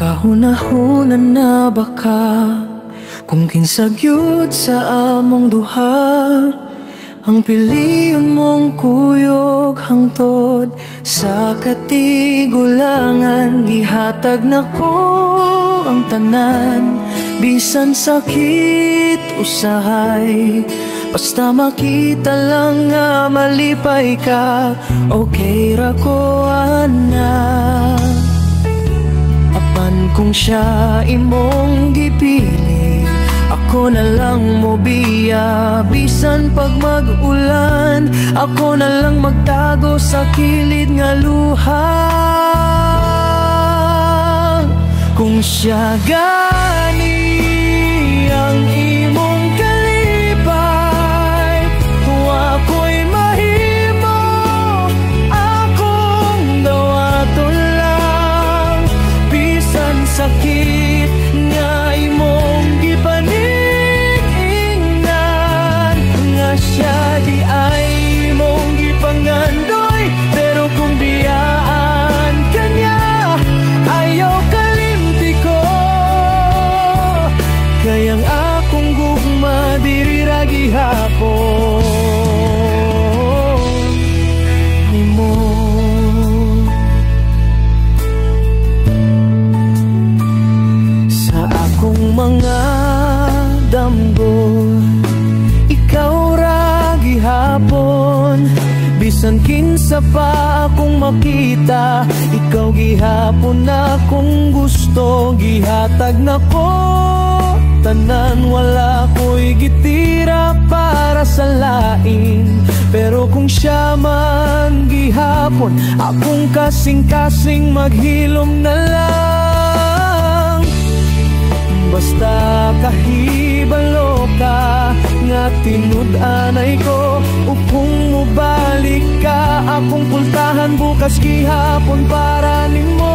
Makahunahuna na baka kung kinsagyud sa among duha, ang piliyon mong kuyog hangtod sa katigulangan. Gihatag na ko ang tanan, bisan sakit usahay, basta makita lang nga malipay ka, okay ra ko anak. Apan kung siya imong gipili, ako na lang mo biya, bisan pag mag-ulan, ako na lang magtago sa kilid nga luha. Kung siya gani ang imong kalipay, wa ko'y mahimo, akong dawaton lang, bisan sakit nga imong gipanig-ingnan, nga siya di ay imong gipangandoy, pero kung biyaan kanya, ayaw kalimti ko. Kayang akong gugma diri ra gihapon nimo. Sa akong mga damgo, ikaw ra gihapon, bisan kinsa pa akong makita, ikaw gihapon na akong gusto. Gihatag na ko tanan, wala ko'y gitira para sa lain, pero kung siya man gihapon, akong kasing-kasing maghilom na lang. Basta kahibalo ka nga tinud-anay ko, kung mubalik ka, akong pultahan bukas gihapon para nimo.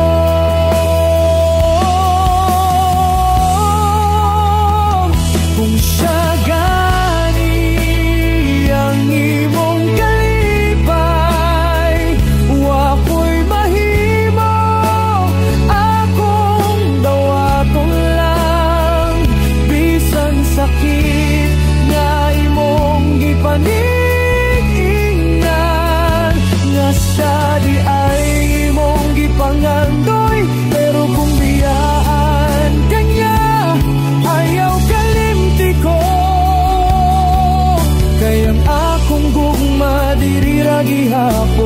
Kung siya gani ang imong kalipay, wa ko'y mahimo, akong dawaton lang, bisan sakit nga imong gipanig-ingnan, nga siya di ay imong gipangandoy, pero kung biyaan kanya, ayaw ko. Kayang akong gugma diri ra gihapon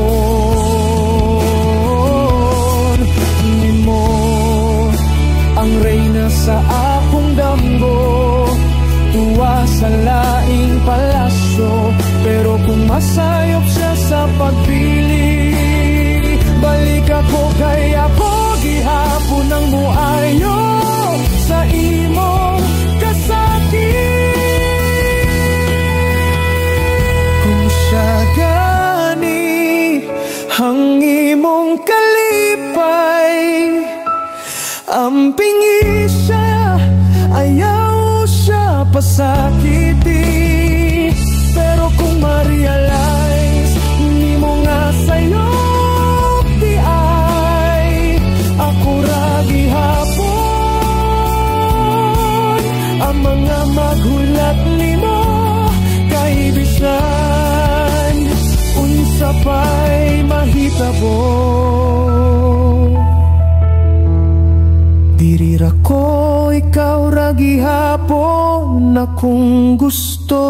nimo. Ang reyna sa akong damgo, tuwa sa laing palasyo, pero kung masayop siya sa pagpili, balik ako kay ako gihapon ang muayo sa imong kasakit. Kung siya gani ang imong kalipay, ampingi siya, ayaw siya pasakiti, pero kung ma-realize nimo nga sa'yo di ay ako ra gihapon, ang mga maghulat nimo kay bisan unsa pa'y mahitabo. Diri ra ko, ikaw ra gihapon akong gusto.